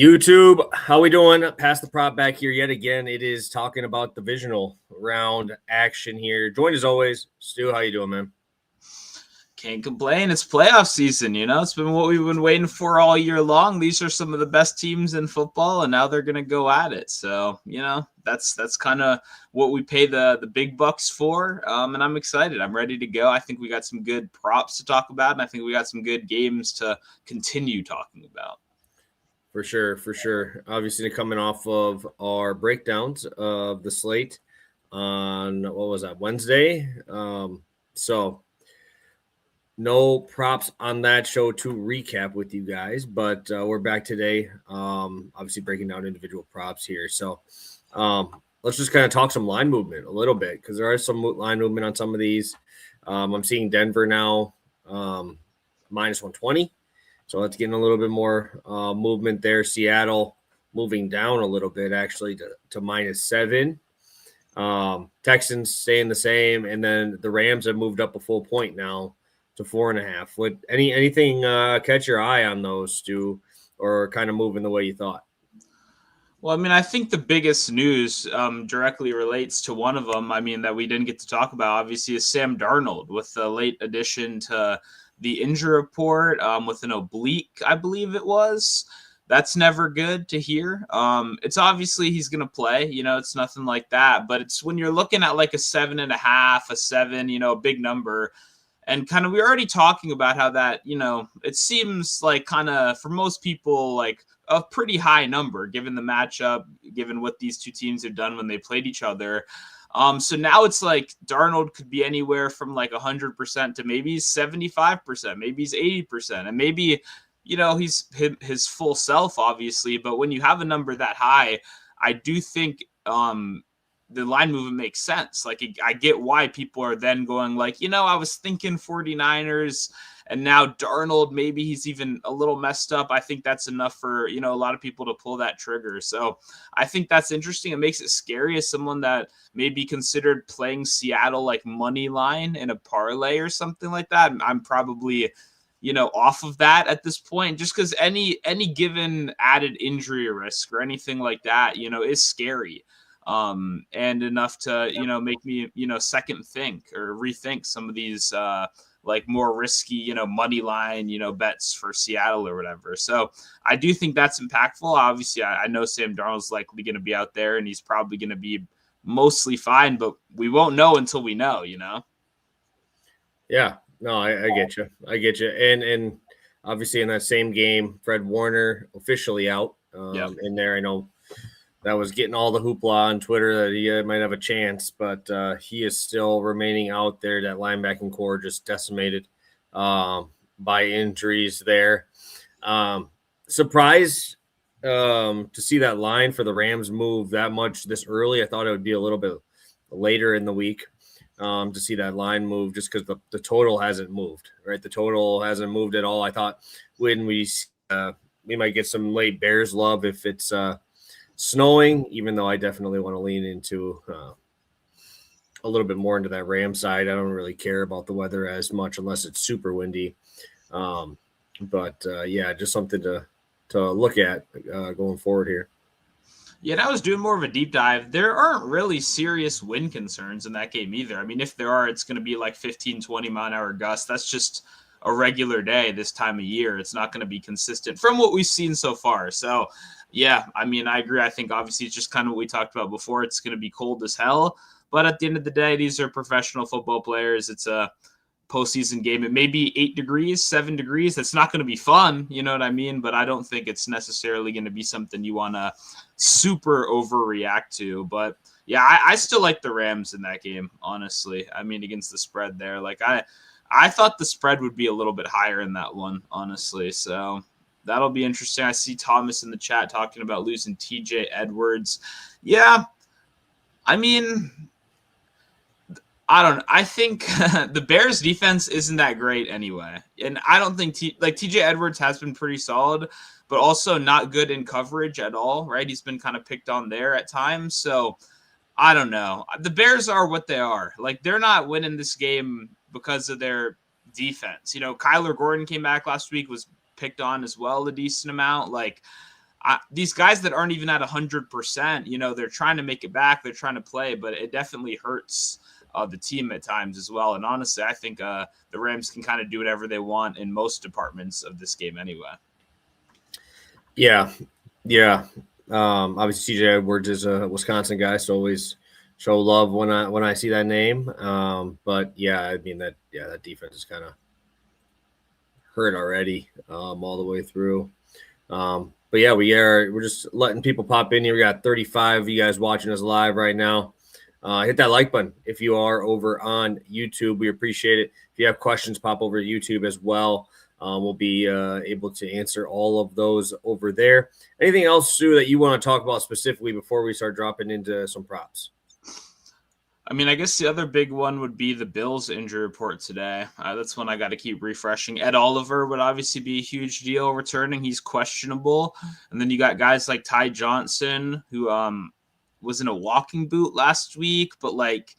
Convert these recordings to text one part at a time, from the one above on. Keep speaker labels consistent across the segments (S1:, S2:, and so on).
S1: YouTube, how we doing? Pass the prop back here yet again. It is talking about divisional round action here. Joined as always, Stu. How you doing, man?
S2: Can't complain. It's playoff season, It's been what we've been waiting for all year long. These are some of the best teams in football, and now they're going to go at it. So, that's kind of what we pay the big bucks for, and I'm excited. I'm ready to go. I think we got some good props to talk about, and I think we got some good games to continue talking about.
S1: For sure. Obviously, coming off of our breakdowns of the slate on, what was that, Wednesday? So no props on that show to recap with you guys, but we're back today, obviously breaking down individual props here. So let's just kind of talk some line movement a little bit, because there are some line movement on some of these. I'm seeing Denver now minus 120. So it's getting a little bit more movement there. Seattle moving down a little bit, actually, to -7. Texans staying the same, and then the Rams have moved up a full point now to 4.5. Would anything catch your eye on those, Stu, or kind of moving the way you thought?
S2: Well, I think the biggest news directly relates to one of them, that we didn't get to talk about, obviously, is Sam Darnold with the late addition to the injury report with an oblique, I believe it was. That's never good to hear. It's obviously he's going to play, it's nothing like that. But it's when you're looking at like a 7.5, a 7, a big number. And kind of, we're already talking about how that, it seems like kind of for most people, like a pretty high number given the matchup, given what these two teams have done when they played each other. So now it's like Darnold could be anywhere from like 100% to maybe 75%, maybe he's 80%, and maybe, he's his full self, obviously. But when you have a number that high, I do think the line movement makes sense. Like, I get why people are then going like, I was thinking 49ers, and now Darnold, maybe he's even a little messed up. I think that's enough for, a lot of people to pull that trigger. So I think that's interesting. It makes it scary as someone that may be considered playing Seattle like money line in a parlay or something like that. I'm probably, off of that at this point, just because any given added injury risk or anything like that, is scary. And enough to, make me, second think or rethink some of these, like more risky, money line, bets for Seattle or whatever. So I do think that's impactful. Obviously, I know Sam Darnold's likely going to be out there and he's probably going to be mostly fine, but we won't know until we know,
S1: Yeah, no, I get you. And obviously in that same game, Fred Warner officially out in there. I know that was getting all the hoopla on Twitter that he might have a chance, but he is still remaining out there. That linebacking core just decimated by injuries there. Surprised to see that line for the Rams move that much this early. I thought it would be a little bit later in the week to see that line move, just because the total hasn't moved, right? The total hasn't moved at all. I thought when we might get some late Bears love if it's snowing, even though I definitely want to lean into a little bit more into that Ram side. I don't really care about the weather as much unless it's super windy. But just something to look at going forward here.
S2: Yeah, and I was doing more of a deep dive. There aren't really serious wind concerns in that game either. If there are, it's going to be like 15, 20 mile an hour gusts. That's just a regular day this time of year. It's not going to be consistent from what we've seen so far. So, yeah, I agree. I think obviously it's just kind of what we talked about before. It's going to be cold as hell. But at the end of the day, these are professional football players. It's a postseason game. It may be 8 degrees, 7 degrees. That's not going to be fun. You know what I mean? But I don't think it's necessarily going to be something you want to super overreact to. But yeah, I still like the Rams in that game, honestly. Against the spread there. Like I thought the spread would be a little bit higher in that one, honestly. So that'll be interesting. I see Thomas in the chat talking about losing TJ Edwards. Yeah, I think the Bears defense isn't that great anyway. And I don't think TJ Edwards has been pretty solid, but also not good in coverage at all, right? He's been kind of picked on there at times. So I don't know. The Bears are what they are. Like, they're not winning this game because of their defense. Kyler Gordon came back last week, was picked on as well a decent amount. Like, these guys that aren't even at 100%, you know, they're trying to make it back. They're trying to play, but it definitely hurts the team at times as well. And honestly, I think the Rams can kind of do whatever they want in most departments of this game anyway.
S1: Yeah. Obviously, CJ Edwards is a Wisconsin guy, so always show love when I see that name. But yeah, I mean that defense is kind of hurt already all the way through. But yeah, we're just letting people pop in here. We got 35 of you guys watching us live right now. Hit that like button if you are over on YouTube. We appreciate it. If you have questions, pop over to YouTube as well. We'll be able to answer all of those over there. Anything else, Sue, that you want to talk about specifically before we start dropping into some props?
S2: I mean, I guess the other big one would be the Bills injury report today. That's one I got to keep refreshing. Ed Oliver would obviously be a huge deal returning. He's questionable. And then you got guys like Ty Johnson, who was in a walking boot last week, but like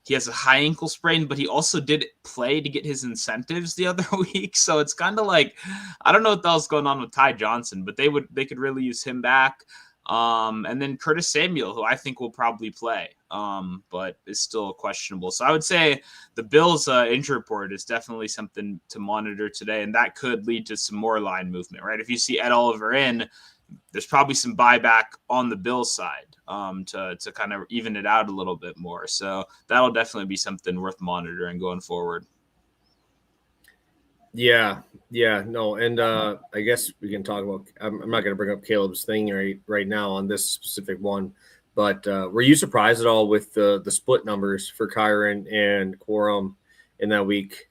S2: he has a high ankle sprain, but he also did play to get his incentives the other week. So it's kind of like, I don't know what the hell's going on with Ty Johnson, but they could really use him back. And then Curtis Samuel, who I think will probably play, but is still questionable. So I would say the Bills injury report is definitely something to monitor today, and that could lead to some more line movement, right? If you see Ed Oliver in, there's probably some buyback on the Bills side to kind of even it out a little bit more. So that'll definitely be something worth monitoring going forward.
S1: Yeah, no, and I guess we can talk about. I'm not going to bring up Caleb's thing right now on this specific one, but were you surprised at all with the split numbers for Kyren and Quorum in that week,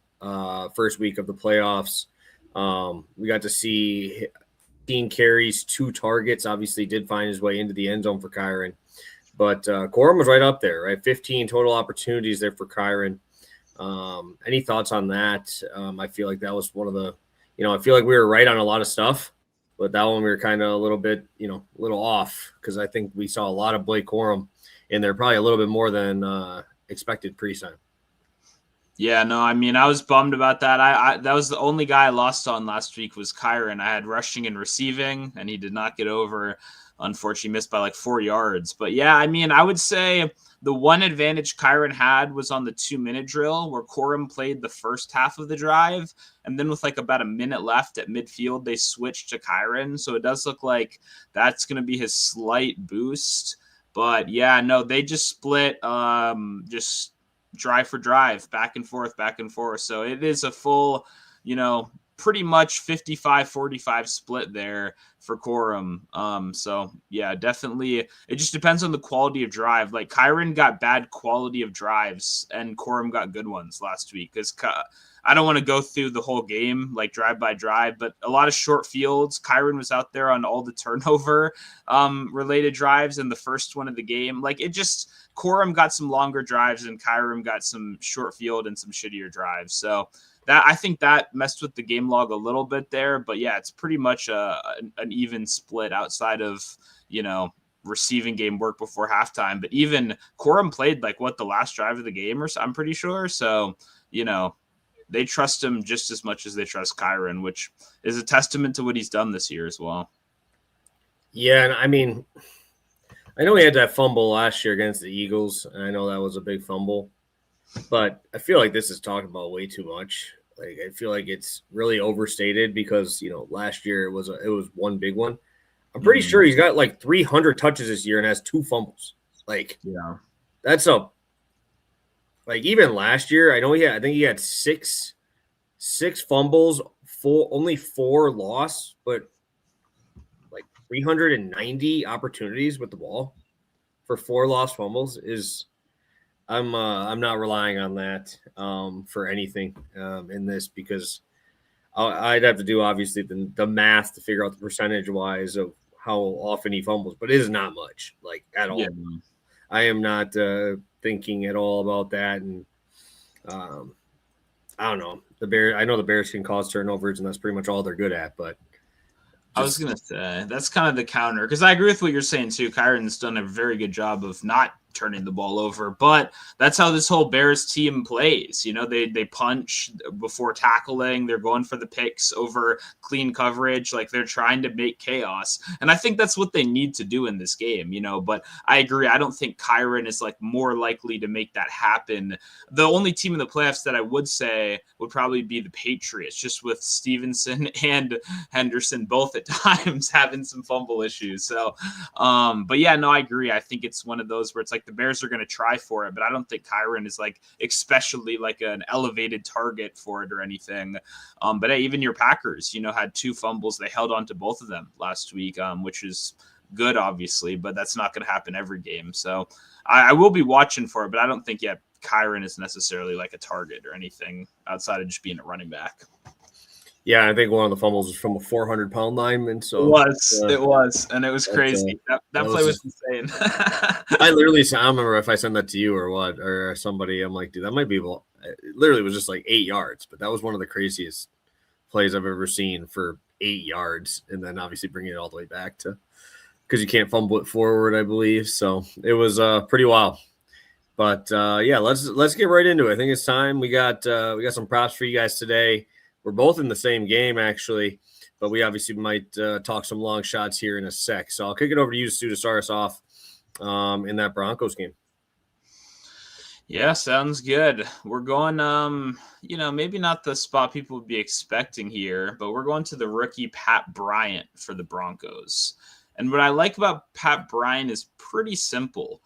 S1: first week of the playoffs? We got to see 15 carries, 2 targets. Obviously, did find his way into the end zone for Kyren, but Quorum was right up there, right? 15 total opportunities there for Kyren. Any thoughts on that? I feel like that was one of the, I feel like we were right on a lot of stuff, but that one we were kind of a little bit, a little off because I think we saw a lot of Blake Corum in there, probably a little bit more than expected pre-sign.
S2: Yeah, no, I mean, I was bummed about that. I that was the only guy I lost on last week was Kyren. I had rushing and receiving, and he did not get over. Unfortunately, missed by like 4 yards. But yeah, I mean, I would say the one advantage Kyren had was on the 2-minute drill where Corum played the first half of the drive. And then with like about a minute left at midfield, they switched to Kyren. So it does look like that's going to be his slight boost. But yeah, no, they just split just drive for drive, back and forth. So it is a full, pretty much 55-45 split there for Corum. So yeah, definitely it just depends on the quality of drive. Like Kyren got bad quality of drives and Corum got good ones last week because I don't want to go through the whole game like drive by drive, but a lot of short fields. Kyren was out there on all the turnover related drives in the first one of the game. Like it just Corum got some longer drives and Kyren got some short field and some shittier drives. So that I think that messed with the game log a little bit there, but yeah, it's pretty much an even split outside of, receiving game work before halftime. But even Corum played like the last drive of the game, or I'm pretty sure. So, they trust him just as much as they trust Kyren, which is a testament to what he's done this year as well.
S1: Yeah, and I mean, I know he had that fumble last year against the Eagles, and I know that was a big fumble. But I feel like this is talking about way too much. Like I feel like it's really overstated because last year it was one big one. I'm pretty sure he's got like 300 touches this year and has 2 fumbles. Like that's even last year. I think he had six fumbles, only 4 loss, but like 390 opportunities with the ball for 4 lost fumbles is. I'm not relying on that for anything in this because I'd have to do obviously the math to figure out the percentage wise of how often he fumbles, but it is not much like at all. Yeah. I am not thinking at all about that, and I don't know I know the Bears can cause turnovers, and that's pretty much all they're good at, but.
S2: I was going to say that's kind of the counter because I agree with what you're saying too. Kyren's done a very good job of not turning the ball over. But that's how this whole Bears team plays. They punch before tackling. They're going for the picks over clean coverage. Like, they're trying to make chaos. And I think that's what they need to do in this game, but I agree. I don't think Kyren is like more likely to make that happen. The only team in the playoffs that I would say would probably be the Patriots, just with Stevenson and Henderson both at times having some fumble issues. So, but yeah, no, I agree. I think it's one of those where it's like the Bears are going to try for it, but I don't think Kyren is like especially like an elevated target for it or anything. But hey, even your Packers, had 2 fumbles. They held on to both of them last week, which is good, obviously, but that's not going to happen every game. So I will be watching for it, but I don't think yet Kyren is necessarily like a target or anything outside of just being a running back.
S1: Yeah, I think one of the fumbles was from a 400-pound lineman. So
S2: it was, and it was crazy. That play was insane.
S1: I literally, I don't remember if I sent that to you or what, or somebody. I'm like, dude, that might be. It literally was just like 8 yards, but that was one of the craziest plays I've ever seen for 8 yards, and then obviously bringing it all the way back to because you can't fumble it forward, I believe. So it was pretty wild. But yeah, let's get right into it. I think it's time. We got some props for you guys today. We're both in the same game, actually, but we obviously might talk some long shots here in a sec. So I'll kick it over to you, Stu, to start us off in that Broncos game.
S2: Yeah, sounds good. We're going, maybe not the spot people would be expecting here, but we're going to the rookie Pat Bryant for the Broncos. And what I like about Pat Bryant is pretty simple.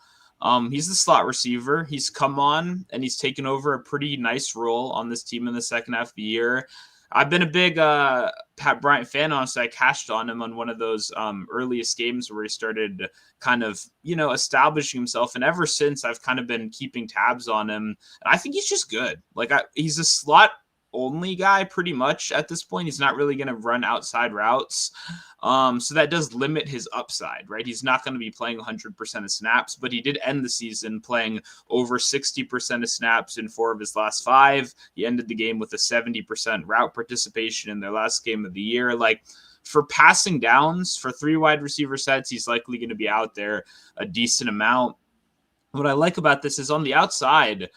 S2: He's the slot receiver. He's come on and he's taken over a pretty nice role on this team in the second half of the year. I've been a big Pat Bryant fan, honestly. I cashed on him on one of those earliest games where he started kind of, establishing himself. And ever since, I've kind of been keeping tabs on him. And I think he's just good. He's a slot only guy pretty much at this point. He's not really going to run outside routes. So that does limit his upside, right? He's not going to be playing 100% of snaps, but he did end the season playing over 60% of snaps in 4 of his last 5. He ended the game with a 70% route participation in their last game of the year. For passing downs, for 3 wide receiver sets, he's likely going to be out there a decent amount. What I like about this is on the outside,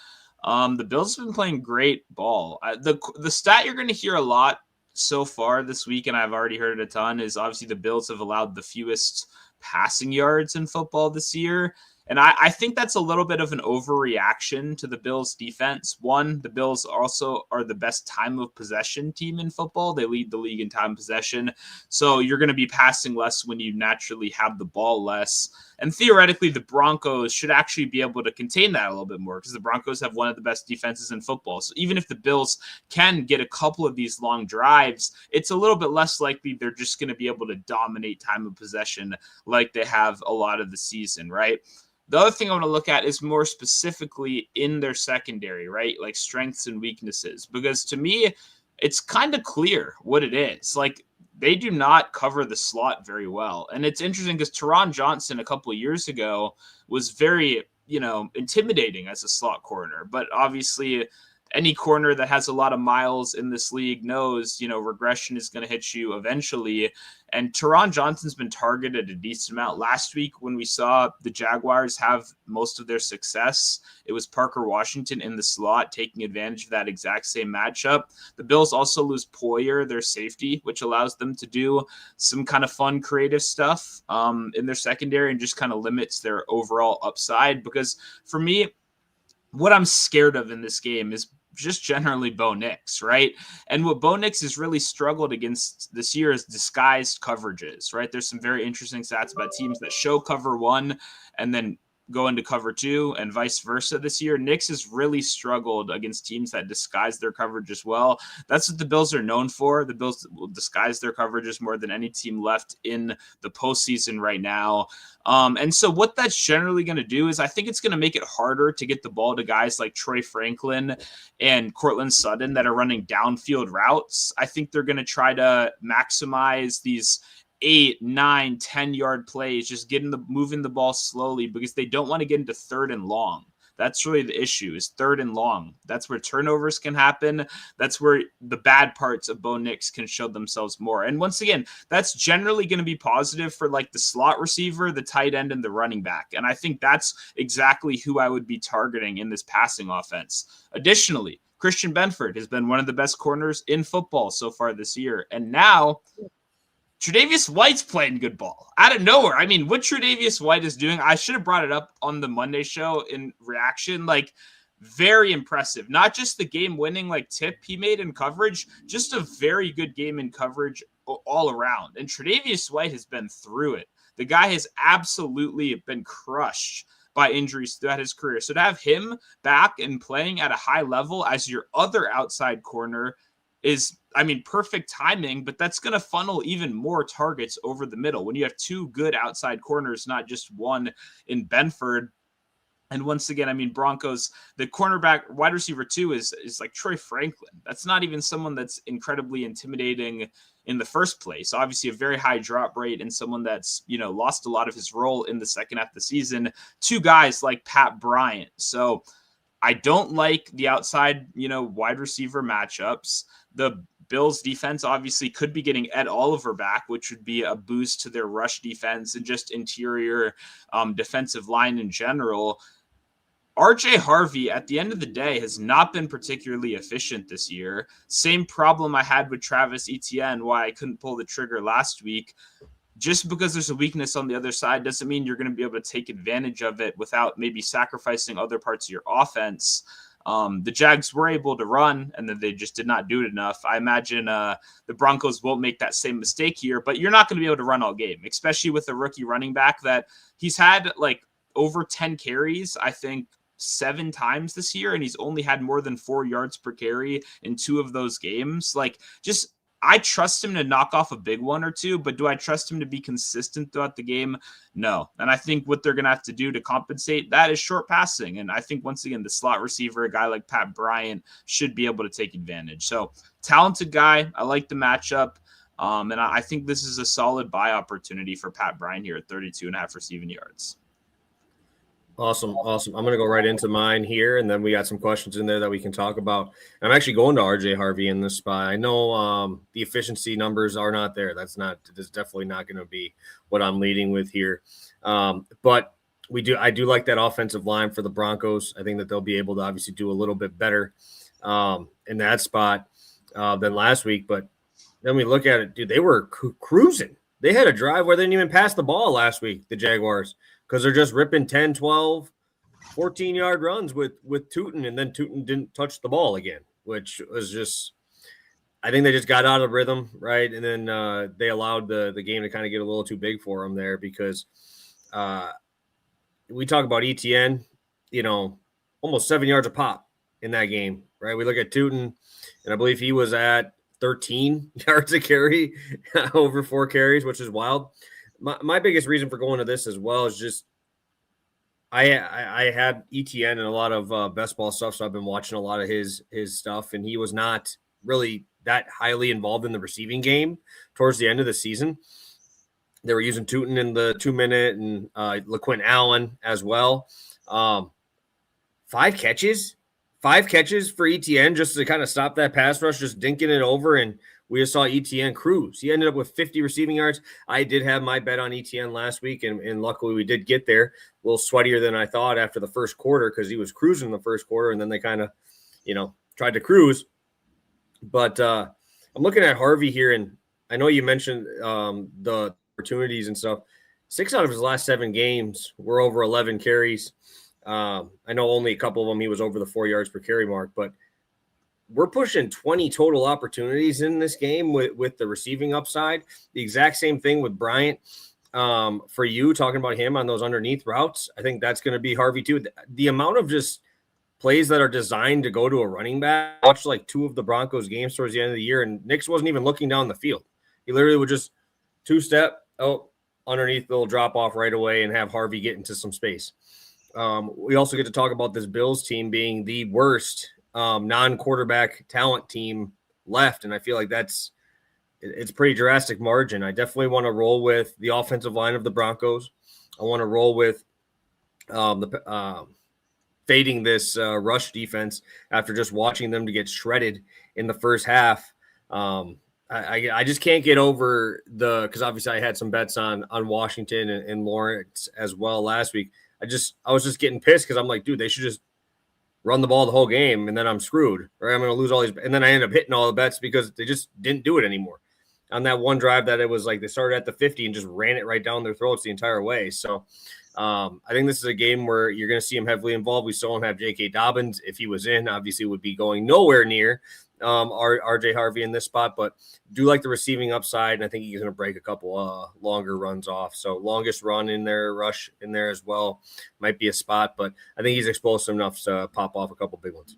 S2: the Bills have been playing great ball. The stat you're going to hear a lot so far this week, and I've already heard it a ton, is obviously the Bills have allowed the fewest passing yards in football this year. And I think that's a little bit of an overreaction to the Bills defense. One, the Bills also are the best time of possession team in football. They lead the league in time possession. So you're going to be passing less when you naturally have the ball less. And theoretically, the Broncos should actually be able to contain that a little bit more because the Broncos have one of the best defenses in football. So even if the Bills can get a couple of these long drives, it's a little bit less likely they're just going to be able to dominate time of possession like they have a lot of the season, right? The other thing I want to look at is more specifically in their secondary, right? Like strengths and weaknesses, because to me, it's kind of clear what it is. They do not cover the slot very well. And it's interesting because Taron Johnson a couple of years ago was very, intimidating as a slot corner. But obviously, any corner that has a lot of miles in this league knows, regression is going to hit you eventually. And Taron Johnson's been targeted a decent amount. Last week, when we saw the Jaguars have most of their success, it was Parker Washington in the slot taking advantage of that exact same matchup. The Bills also lose Poyer, their safety, which allows them to do some kind of fun, creative stuff in their secondary and just kind of limits their overall upside. Because for me, what I'm scared of in this game is just generally Bo Nix, right? And what Bo Nix has really struggled against this year is disguised coverages, right? There's some very interesting stats about teams that show cover 1 and then go into cover 2 and vice versa this year. Nix has really struggled against teams that disguise their coverage as well. That's what the Bills are known for. The Bills will disguise their coverages more than any team left in the postseason right now. And so what that's generally going to do is I think it's going to make it harder to get the ball to guys like Troy Franklin and Cortland Sutton that are running downfield routes. I think they're going to try to maximize these 8, 9, 10-yard plays, just moving the ball slowly because they don't want to get into 3rd and long. That's really the issue, is 3rd and long. That's where turnovers can happen. That's where the bad parts of Bo Nix can show themselves more. And once again, that's generally going to be positive for like the slot receiver, the tight end, and the running back. And I think that's exactly who I would be targeting in this passing offense. Additionally, Christian Benford has been one of the best corners in football so far this year. And now Tre'Davious White's playing good ball out of nowhere. I mean, what Tre'Davious White is doing, I should have brought it up on the Monday show in reaction. Like, very impressive. Not just the game-winning like tip he made in coverage, just a very good game in coverage all around. And Tre'Davious White has been through it. The guy has absolutely been crushed by injuries throughout his career. So to have him back and playing at a high level as your other outside corner is, I mean, perfect timing, but that's going to funnel even more targets over the middle when you have 2 good outside corners, not just one in Benford. And once again, I mean, Broncos, the cornerback, wide receiver 2 is like Troy Franklin. That's not even someone that's incredibly intimidating in the first place. Obviously, a very high drop rate and someone that's, lost a lot of his role in the second half of the season. 2 guys like Pat Bryant. So I don't like the outside, wide receiver matchups. The Bills defense obviously could be getting Ed Oliver back, which would be a boost to their rush defense and just interior defensive line in general. RJ Harvey, at the end of the day, has not been particularly efficient this year. Same problem I had with Travis Etienne, why I couldn't pull the trigger last week. Just because there's a weakness on the other side doesn't mean you're going to be able to take advantage of it without maybe sacrificing other parts of your offense. The Jags were able to run, and then they just did not do it enough. I imagine the Broncos won't make that same mistake here, but you're not going to be able to run all game, especially with a rookie running back that he's had like over 10 carries, I think, 7 times this year, and he's only had more than 4 yards per carry in 2 of those games. Like, just I trust him to knock off a big one or 2, but do I trust him to be consistent throughout the game? No. And I think what they're going to have to do to compensate that is short passing. And I think, once again, the slot receiver, a guy like Pat Bryant, should be able to take advantage. So, talented guy. I like the matchup. And I think this is a solid buy opportunity for Pat Bryant here at 32.5 receiving yards.
S1: Awesome. I'm going to go right into mine here, and then we got some questions in there that we can talk about. I'm actually going to RJ Harvey in this spot. I know the efficiency numbers are not there. That's definitely not going to be what I'm leading with here. But I do like that offensive line for the Broncos. I think that they'll be able to obviously do a little bit better in that spot than last week. But then we look at it, dude, they were cruising. They had a drive where they didn't even pass the ball last week, the Jaguars, because they're just ripping 10, 12, 14-yard runs with Tootin, and then Tootin didn't touch the ball again, which was just – I think they just got out of rhythm, right? And then they allowed the game to kind of get a little too big for them there because we talk about ETN, almost 7 yards a pop in that game, right? We look at Tootin, and I believe he was at 13 yards a carry over 4 carries, which is wild. My biggest reason for going to this as well is just I had ETN and a lot of best ball stuff, so I've been watching a lot of his stuff, and he was not really that highly involved in the receiving game towards the end of the season. They were using Tootin in the 2-minute and LaQuint Allen as well. 5 catches for ETN just to kind of stop that pass rush, just dinking it over, and we just saw ETN cruise. He ended up with 50 receiving yards. I did have my bet on ETN last week, and luckily we did get there. A little sweatier than I thought after the first quarter because he was cruising the first quarter, and then they kind of, tried to cruise. But I'm looking at Harvey here, and I know you mentioned the opportunities and stuff. 6 out of his last 7 games were over 11 carries. I know only a couple of them he was over the 4 yards per carry mark, but we're pushing 20 total opportunities in this game with the receiving upside. The exact same thing with Bryant. For you, talking about him on those underneath routes, I think that's going to be Harvey too. The amount of just plays that are designed to go to a running back. I watched like 2 of the Broncos games towards the end of the year, and Nix wasn't even looking down the field. He literally would just 2-step, underneath, they'll drop off right away and have Harvey get into some space. We also get to talk about this Bills team being the worst non-quarterback talent team left, and I feel like it's pretty drastic margin. I definitely want to roll with the offensive line of the Broncos. I want to roll with fading this rush defense after just watching them to get shredded in the first half. I just can't get over because obviously I had some bets on Washington and Lawrence as well last week. I was just getting pissed because I'm like, dude, they should just run the ball the whole game, and then I'm screwed, or I'm going to lose all these. And then I end up hitting all the bets because they just didn't do it anymore. On that one drive that it was like they started at the 50 and just ran it right down their throats the entire way. So I think this is a game where you're going to see him heavily involved. We still don't have J.K. Dobbins. If he was in, obviously would be going nowhere near RJ Harvey in this spot, but do like the receiving upside, and I think he's going to break a couple longer runs off. So longest run in there, rush in there as well might be a spot, but I think he's explosive enough to pop off a couple big ones.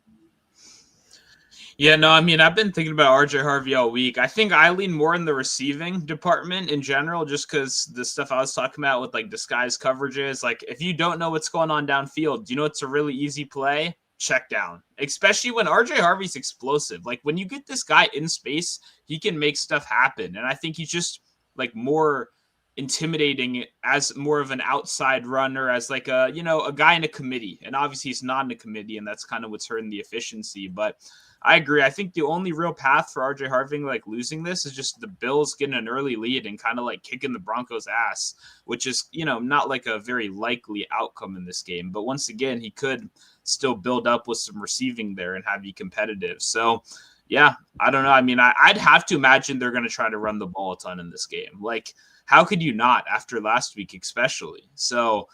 S2: Yeah, no, I mean, I've been thinking about RJ Harvey all week. I think I lean more in the receiving department in general, just because the stuff I was talking about with like disguise coverages, like if you don't know what's going on downfield, you know, it's a really easy play. Check down, especially when RJ Harvey's explosive. Like when you get this guy in space, he can make stuff happen. And I think he's just like more intimidating as more of an outside runner, as like a guy in a committee. And obviously he's not in a committee, and that's kind of what's hurting the efficiency. But I agree. I think the only real path for RJ Harvey like losing this is just the Bills getting an early lead and kind of like kicking the Broncos' ass, which is, not like a very likely outcome in this game. But once again, he could still build up with some receiving there and have you competitive. So, yeah, I don't know. I mean, I'd have to imagine they're going to try to run the ball a ton in this game. Like, how could you not after last week, especially? So,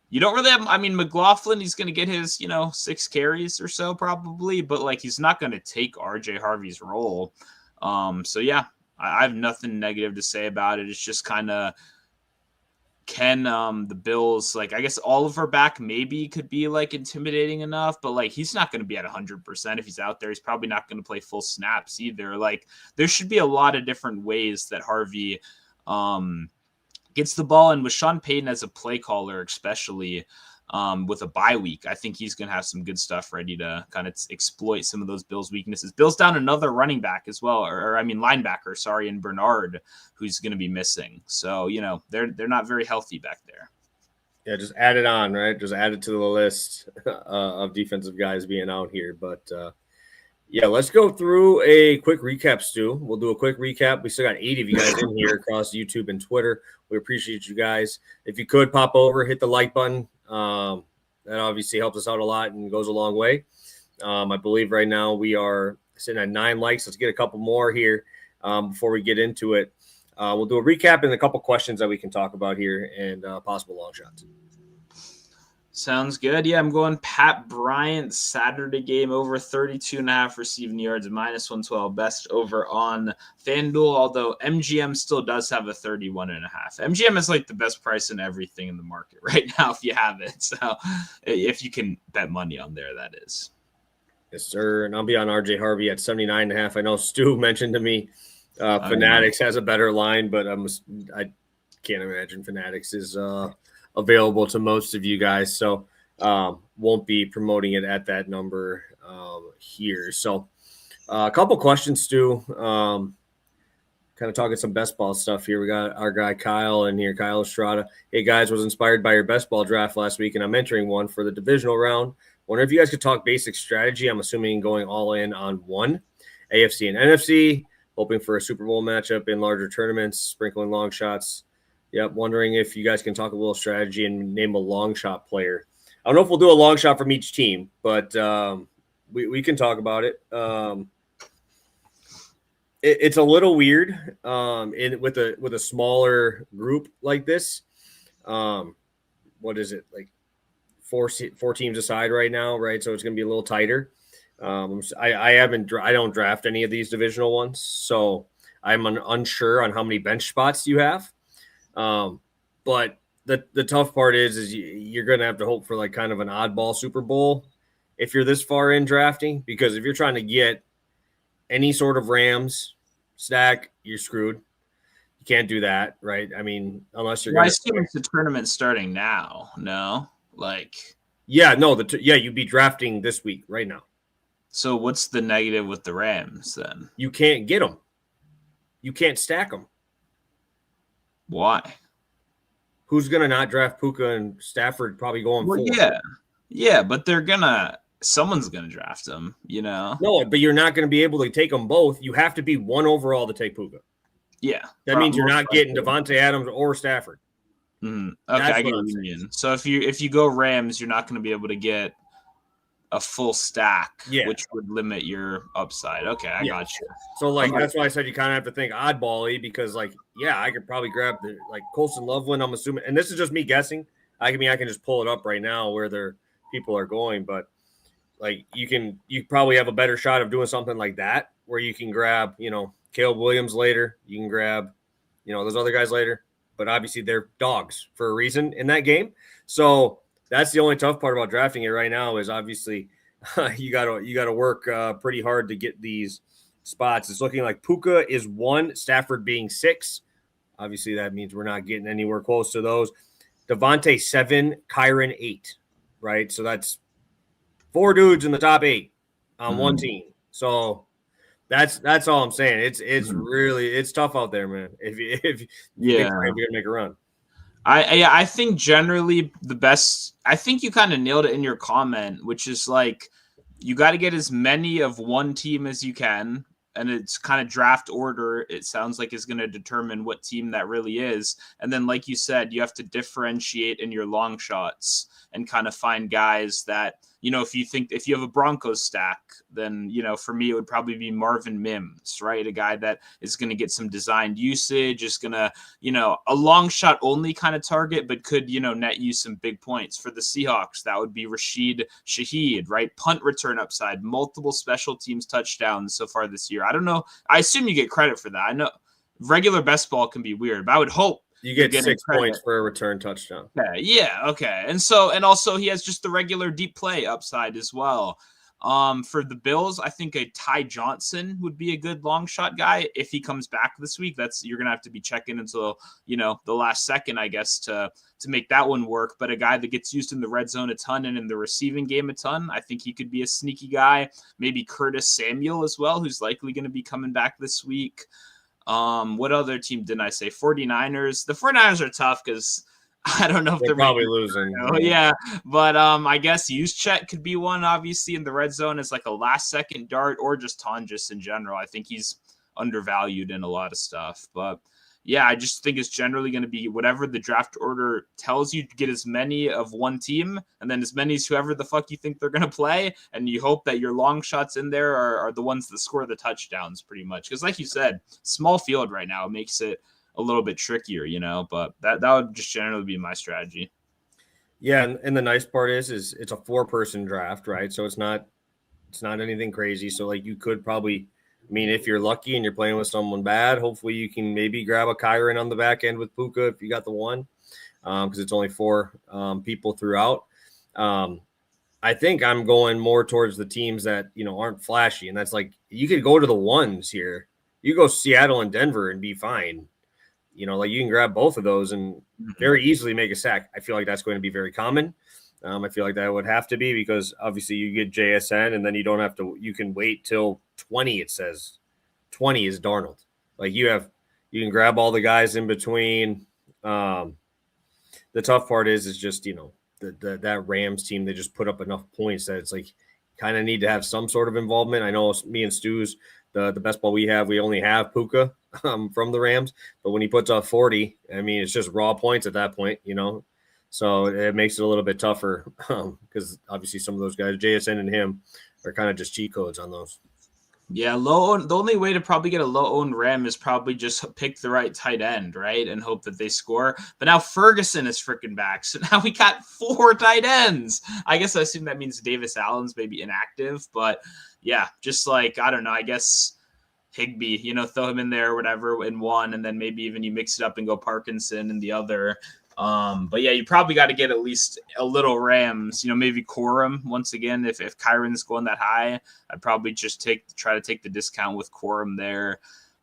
S2: you don't really have, I mean, McLaughlin, he's going to get his, 6 carries or so probably, but like he's not going to take RJ Harvey's role. So yeah, I have nothing negative to say about it. It's just kind of, can the Bills, like, I guess Oliver back maybe could be like intimidating enough, but like he's not going to be at 100% if he's out there. He's probably not going to play full snaps either. Like there should be a lot of different ways that Harvey, gets the ball, and with Sean Payton as a play caller, especially with a bye week, I think he's going to have some good stuff ready to kind of exploit some of those Bills weaknesses. Bills down another running back as well, or linebacker, sorry, in Bernard, who's going to be missing. So, they're not very healthy back there.
S1: Yeah, just add it on, right? Just add it to the list of defensive guys being out here. But yeah, let's go through a quick recap, Stu. We'll do a quick recap. We still got 8 of you guys in here across YouTube and Twitter. We appreciate you guys. If you could pop over, hit the like button. That obviously helps us out a lot and goes a long way. I believe right now we are sitting at 9 likes. Let's get a couple more here before we get into it. We'll do a recap and a couple questions that we can talk about here and possible long shots.
S2: Sounds good. Yeah, I'm going Pat Bryant Saturday game over 32.5 receiving yards, minus 112, best over on FanDuel, although MGM still does have a 31.5. MGM is like the best price in everything in the market right now if you have it. So if you can bet money on there, that is.
S1: Yes, sir. And I'll be on RJ Harvey at 79.5. I know Stu mentioned to me Fanatics has a better line, but I can't imagine Fanatics is available to most of you guys, so won't be promoting it at that number here. So a couple questions, Stu. Kind of talking some best ball stuff here. We got our guy Kyle in here, Kyle Estrada. Hey guys, was inspired by your best ball draft last week, and I'm entering one for the divisional round. Wonder if you guys could talk basic strategy. I'm assuming going all in on one, AFC and NFC, hoping for a Super Bowl matchup in larger tournaments, sprinkling long shots. Yep, wondering if you guys can talk a little strategy and name a long shot player. I don't know if we'll do a long shot from each team, but we can talk about it. It's a little weird with a smaller group like this. What is it, like four teams aside right now, right? So it's going to be a little tighter. I don't draft any of these divisional ones, so I'm unsure on how many bench spots you have. But the tough part is you're going to have to hope for like kind of an oddball Super Bowl if you're this far in drafting, because if you're trying to get any sort of Rams stack, you're screwed. You can't do that, right? I mean, unless you're
S2: I assume it's the tournament starting now. No,
S1: you'd be drafting this week right now.
S2: So what's the negative with the Rams then?
S1: You can't get them. You can't stack them.
S2: Why?
S1: Who's going to not draft Puka and Stafford probably going forward?
S2: Yeah. Yeah, but someone's gonna draft him, you know?
S1: No, but you're not going to be able to take them both. You have to be 1 overall to take Puka.
S2: Yeah,
S1: That means you're
S2: most
S1: not getting
S2: likely.
S1: Devontae Adams or Stafford.
S2: Okay,
S1: That's
S2: I
S1: what
S2: get
S1: I'm
S2: what you
S1: saying.
S2: mean. So if you go Rams, you're not going to be able to get a full stack,
S1: Yeah.
S2: which would limit your upside. Okay, I
S1: Yeah.
S2: got you.
S1: So
S2: I
S1: like
S2: might,
S1: that's why I said you kind of have to think oddball-y because like yeah, I could probably grab the like Colson Loveland. I'm assuming, and this is just me guessing. I can just pull it up right now where their people are going, but like you probably have a better shot of doing something like that where you can grab Caleb Williams later. You can grab those other guys later, but obviously they're dogs for a reason in that game. So that's the only tough part about drafting it right now is obviously you gotta work pretty hard to get these spots. It's looking like Puka is 1, Stafford being 6. Obviously, that means we're not getting anywhere close to those. Devontae 7, Kyron 8. Right, so that's 4 dudes in the top 8 on one team. So that's all I'm saying. It's really it's tough out there, man. If you think
S2: yeah.
S1: you're gonna make a run.
S2: I think generally the best. I think you kind of nailed it in your comment, which is like you got to get as many of one team as you can, and it's kind of draft order. It sounds like is going to determine what team that really is, and then like you said, you have to differentiate in your long shots and kind of find guys that if you have a Broncos stack, then for me it would probably be Marvin Mims, right? A guy that is going to get some designed usage, is going to a long shot only kind of target, but could, net you some big points. For the Seahawks, that would be Rashid Shaheed, right? Punt return upside, multiple special teams touchdowns so far this year. I don't know. I assume you get credit for that. I know regular best ball can be weird, but I would hope
S1: You
S2: you're
S1: get
S2: getting
S1: 6
S2: credit.
S1: points for a return touchdown.
S2: Okay, yeah, okay. And also he has just the regular deep play upside as well. For the Bills, I think a Ty Johnson would be a good long shot guy if he comes back this week. You're gonna have to be checking until the last second, I guess, to make that one work. But a guy that gets used in the red zone a ton and in the receiving game a ton, I think he could be a sneaky guy. Maybe Curtis Samuel as well, who's likely going to be coming back this week. What other team didn't I say? 49ers. The 49ers are tough because I don't know if
S1: They're
S2: they're
S1: probably
S2: making
S1: losing.
S2: yeah, but I guess Juszczyk could be one. Obviously, in the red zone as like a last second dart, or just Tonjes in general. I think he's undervalued in a lot of stuff, but yeah, I just think it's generally going to be whatever the draft order tells you to get as many of one team, and then as many as whoever the fuck you think they're going to play, and you hope that your long shots in there are the ones that score the touchdowns, pretty much. Because like you said, small field right now makes it a little bit trickier, but that would just generally be my strategy.
S1: Yeah, and the nice part is it's a 4-person draft, right? So it's not anything crazy. So like you could probably, I mean, if you're lucky and you're playing with someone bad, hopefully you can maybe grab a Kyron on the back end with Puka if you got the one, because it's only 4 people throughout. I think I'm going more towards the teams that aren't flashy, and that's like you could go to the ones here. You go Seattle and Denver and be fine. Like you can grab both of those and very easily make a sack. I feel like that's going to be very common. I feel like that would have to be because obviously you get JSN and then you don't have to. You can wait till 20. It says 20 is Darnold. Like you can grab all the guys in between. The tough part is just that Rams team. They just put up enough points that it's like kind of need to have some sort of involvement. I know me and Stu's the best ball we have. We only have Puka from the Rams, but when he puts up 40, I mean it's just raw points at that point. So it makes it a little bit tougher because obviously some of those guys, JSN and him, are kind of just cheat codes on those.
S2: Yeah, low owned. The only way to probably get a low owned Ram is probably just pick the right tight end, right, and hope that they score. But now Ferguson is freaking back, so now we got 4 tight ends. I guess I assume that means Davis Allen's maybe inactive, but yeah, just like I don't know. I guess Higbee, throw him in there, or whatever, in one, and then maybe even you mix it up and go Parkinson in the other. But yeah, you probably got to get at least a little Rams, maybe Corum once again. If Kyron's going that high, I'd probably just try to take the discount with Corum there.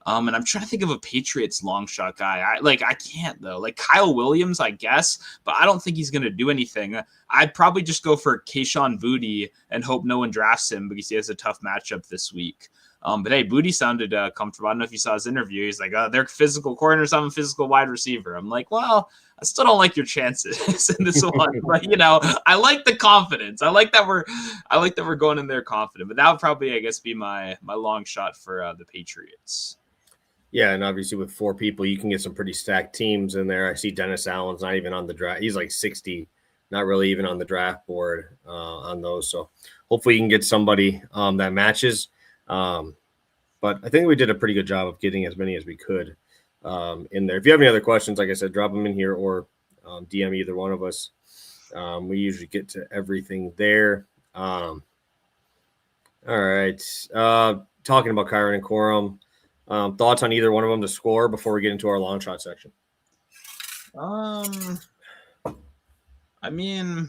S2: And I'm trying to think of a Patriots long shot guy. I can't though. Like Kyle Williams, I guess, but I don't think he's gonna do anything. I'd probably just go for Kayshon Boutte and hope no one drafts him because he has a tough matchup this week. But hey, Booty sounded comfortable. I don't know if you saw his interview. He's like, they're physical corners. I'm a physical wide receiver. I'm like, well, I still don't like your chances in this one. But I like the confidence. I like that we're going in there confident. But that would probably, I guess, be my long shot for the Patriots.
S1: Yeah, and obviously with 4 people, you can get some pretty stacked teams in there. I see Dennis Allen's not even on the draft. He's like 60, not really even on the draft board on those. So hopefully you can get somebody that matches. But I think we did a pretty good job of getting as many as we could in there. If you have any other questions, like I said, drop them in here or DM either one of us. We usually get to everything there. All right. Talking about Kyron and Corum. Thoughts on either one of them to score before we get into our long shot section?
S2: I mean,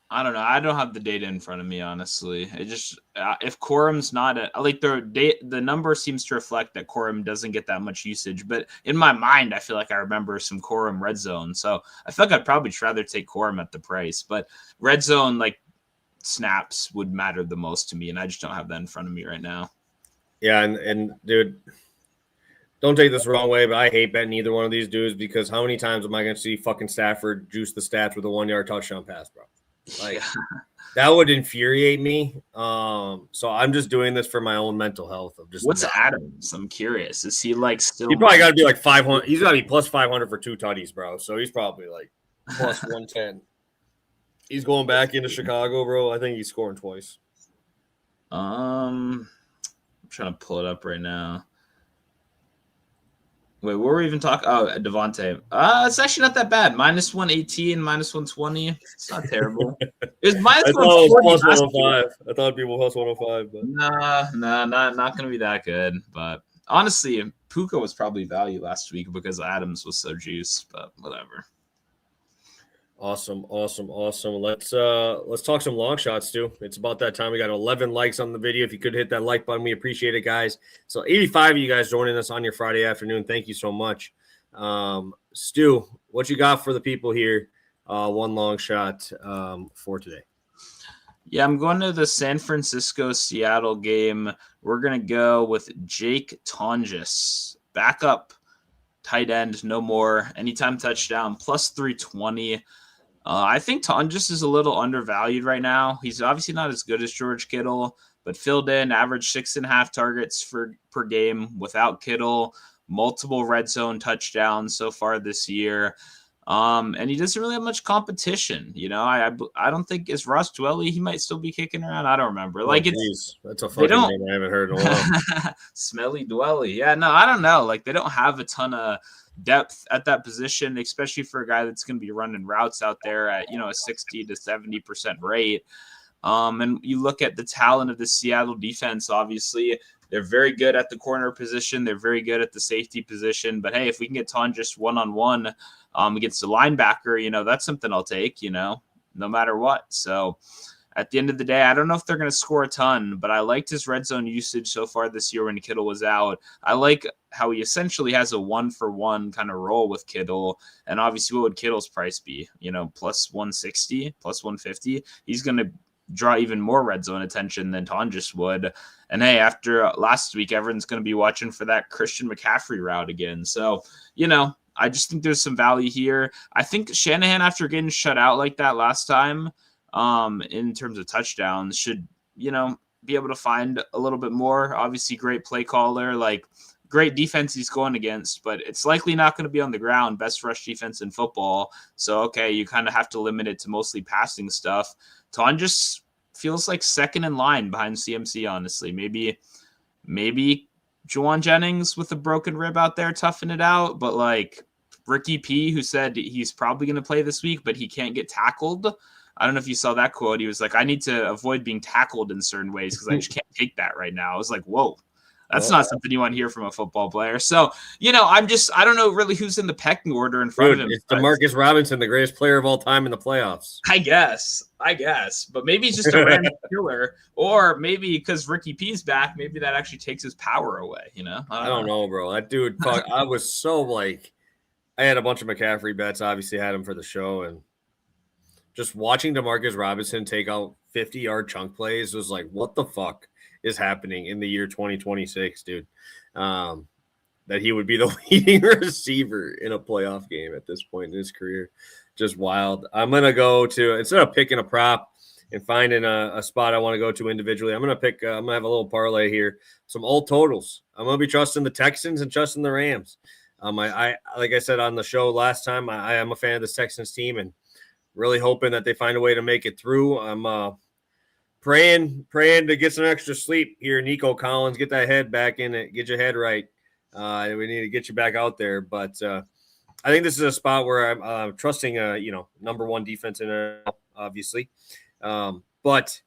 S2: I don't know. I don't have the data in front of me, honestly. It just if Corum's not the number seems to reflect that Corum doesn't get that much usage. But in my mind, I feel like I remember some Corum red zone. So I feel like I'd probably rather take Corum at the price. But red zone snaps would matter the most to me, and I just don't have that in front of me right now.
S1: Yeah, and dude, don't take this the wrong way, but I hate betting either one of these dudes because how many times am I going to see fucking Stafford juice the stats with a 1-yard touchdown pass, bro? That would infuriate me. So I'm just doing this for my own mental health.
S2: What's Adams? I'm curious. Is he still?
S1: He probably got to be 500. He's got to be plus 500 for 2 tutties, bro. So he's probably plus 110. He's going back into Chicago, bro. I think he's scoring twice.
S2: I'm trying to pull it up right now. Wait, what were we even talking? Oh, Devontae. It's actually not that bad. Minus 118, minus 120. It's not terrible. It was minus
S1: 105. I thought it'd be plus 105. But
S2: nah, not going to be that good. But honestly, Puka was probably value last week because Adams was so juiced, but whatever.
S1: Awesome. Let's talk some long shots, Stu. It's about that time. We got 11 likes on the video. If you could hit that like button, we appreciate it, guys. So 85 of you guys joining us on your Friday afternoon. Thank you so much. Stu, what you got for the people here? One long shot for today.
S2: Yeah, I'm going to the San Francisco-Seattle game. We're going to go with Jake Tonjes. Backup tight end, no more. Anytime touchdown, plus 320. I think Tonjes is a little undervalued right now. He's obviously not as good as George Kittle, but filled in, averaged 6.5 targets per game without Kittle, multiple red zone touchdowns so far this year. And he doesn't really have much competition. I don't think is Ross Dwelly. He might still be kicking around. I don't remember.
S1: That's a fucking name I haven't heard in a while.
S2: Smelly Dwelly. Yeah, no, I don't know. They don't have a ton of depth at that position, especially for a guy that's going to be running routes out there at a 60 to 70% rate. And you look at the talent of the Seattle defense. Obviously, they're very good at the corner position. They're very good at the safety position. But hey, if we can get Tonjes one-on-one against a linebacker, that's something I'll take. No matter what. So at the end of the day, I don't know if they're going to score a ton, but I liked his red zone usage so far this year when Kittle was out. I like how he essentially has a 1-for-1 kind of role with Kittle. And obviously, what would Kittle's price be? Plus 160, plus 150. He's going to draw even more red zone attention than Tonjes would. And hey, after last week, everyone's going to be watching for that Christian McCaffrey route again. So, I just think there's some value here. I think Shanahan, after getting shut out like that last time, in terms of touchdowns, should, be able to find a little bit more. Obviously, great play caller, great defense he's going against, but it's likely not going to be on the ground. Best rush defense in football. So, okay, you kind of have to limit it to mostly passing stuff. Tonjes feels like second in line behind CMC, honestly. Maybe Juwan Jennings with a broken rib out there toughing it out, but Ricky P, who said he's probably going to play this week, but he can't get tackled. I don't know if you saw that quote. He was like, I need to avoid being tackled in certain ways because I just can't take that right now. I was like, whoa, that's not something you want to hear from a football player. So, I don't know really who's in the pecking order in front of him.
S1: It's DeMarcus Robinson, the greatest player of all time in the playoffs.
S2: I guess. But maybe he's just a random killer. Or maybe because Ricky P's back, maybe that actually takes his power away,
S1: I don't know, bro. That dude, I was so I had a bunch of McCaffrey bets, obviously had him for the show, and just watching DeMarcus Robinson take out 50-yard chunk plays was like, what the fuck is happening in the year 2026, dude. That he would be the leading receiver in a playoff game at this point in his career. Just wild. I'm going to go to, instead of picking a prop and finding a spot I want to go to individually, I'm going to I'm going to have a little parlay here. Some old totals. I'm going to be trusting the Texans and trusting the Rams. I like I said on the show last time, I am a fan of this Texans team and really hoping that they find a way to make it through. I'm praying to get some extra sleep here. Nico Collins, get that head back in it. Get your head right. We need to get you back out there. But I think this is a spot where I'm trusting number one defense in it, obviously. But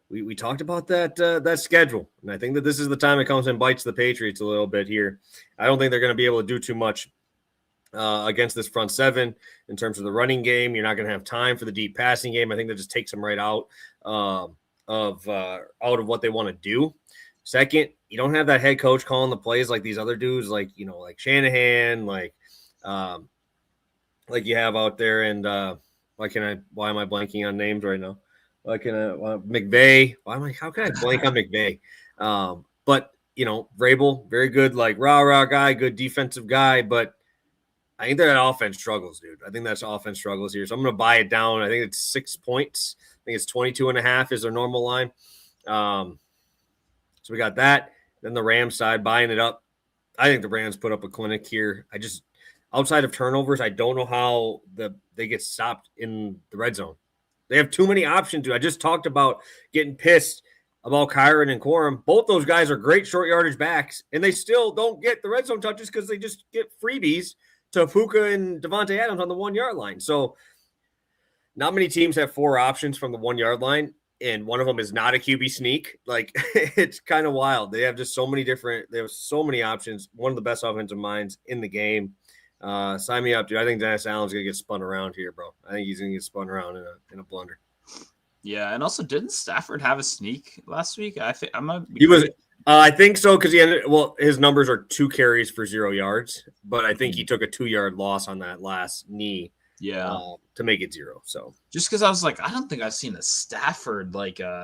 S1: we talked about that schedule. And I think that this is the time it comes and bites the Patriots a little bit here. I don't think they're going to be able to do too much against this front seven in terms of the running game. You're not going to have time for the deep passing game. I think that just takes them right out of what they want to do. Second, you don't have that head coach calling the plays like these other dudes, like Shanahan, like you have out there. And why am I blanking on names right now? McVay? How can I blank on McVay? But Vrabel, very good, like rah guy, good defensive guy, but I think that offense struggles, dude. I think that's offense struggles here. So I'm going to buy it down. I think it's 6 points. I think it's 22.5 is their normal line. So we got that. Then the Rams side buying it up. I think the Rams put up a clinic here. Outside of turnovers, I don't know how they get stopped in the red zone. They have too many options, dude. I just talked about getting pissed about Kyron and Corum. Both those guys are great short yardage backs, and they still don't get the red zone touches because they just get freebies to Puka and Devontae Adams on the 1 yard line. So not many teams have 4 options from the 1 yard line, and one of them is not a QB sneak. Like, it's kind of wild. They have just so many options. One of the best offensive minds in the game. Sign me up, dude. I think Dennis Allen's going to get spun around here, bro. I think he's going to get spun around in a blunder.
S2: Yeah, and also, didn't Stafford have a sneak last week? I think
S1: I think so, because his numbers are 2 carries for 0 yards, but I think he took a 2-yard loss on that last knee.
S2: Yeah,
S1: to make it 0. So
S2: just because I was like, I don't think I've seen a Stafford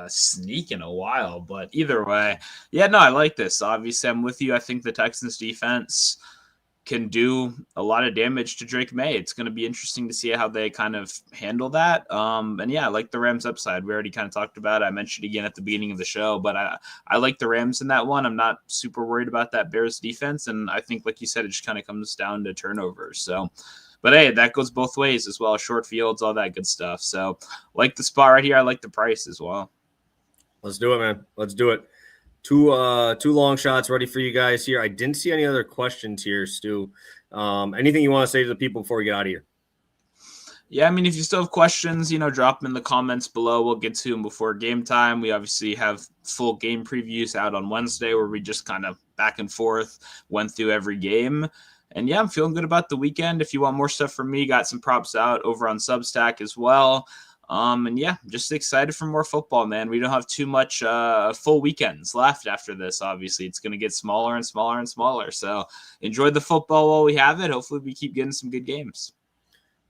S2: sneak in a while, but either way, yeah, no, I like this. Obviously, I'm with you. I think the Texans defense can do a lot of damage to Drake May. It's going to be interesting to see how they kind of handle that. And yeah, I like the Rams upside. We already kind of talked about it. I mentioned again at the beginning of the show, but I like the Rams in that one. I'm not super worried about that Bears defense. And I think, like you said, it just kind of comes down to turnovers. So, but hey, that goes both ways as well. Short fields, all that good stuff. So like the spot right here. I like the price as well.
S1: Let's do it, man. Let's do it. Two long shots ready for you guys here. I didn't see any other questions here, Stu. Anything you want to say to the people before we get out of here?
S2: Yeah, I mean, if you still have questions, drop them in the comments below. We'll get to them before game time. We obviously have full game previews out on Wednesday where we just kind of back and forth went through every game. And yeah, I'm feeling good about the weekend. If you want more stuff from me, got some props out over on Substack as well. And yeah, just excited for more football, man. We don't have too much full weekends left after this. Obviously, it's going to get smaller and smaller and smaller. So enjoy the football while we have it. Hopefully we keep getting some good games.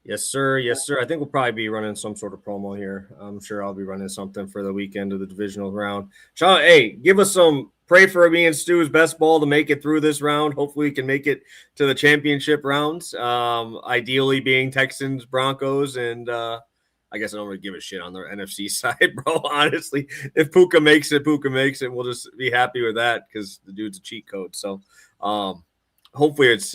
S1: Yes, sir. Yes, sir. I think we'll probably be running some sort of promo here. I'm sure I'll be running something for the weekend of the divisional round. Sean, hey, give us some pray for me and Stu's best ball to make it through this round. Hopefully we can make it to the championship rounds. Ideally being Texans, Broncos, and I guess I don't really give a shit on the NFC side, bro. Honestly, if Puka makes it, we'll just be happy with that because the dude's a cheat code. So hopefully it's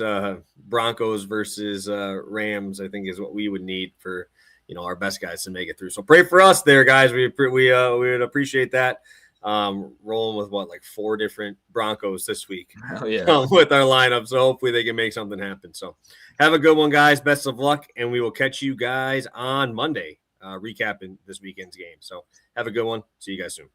S1: Broncos versus Rams, I think is what we would need for, our best guys to make it through. So pray for us there, guys. We would appreciate that. Rolling with 4 different Broncos this week with our lineup. So hopefully they can make something happen. So have a good one, guys. Best of luck. And we will catch you guys on Monday, recapping this weekend's game. So have a good one. See you guys soon.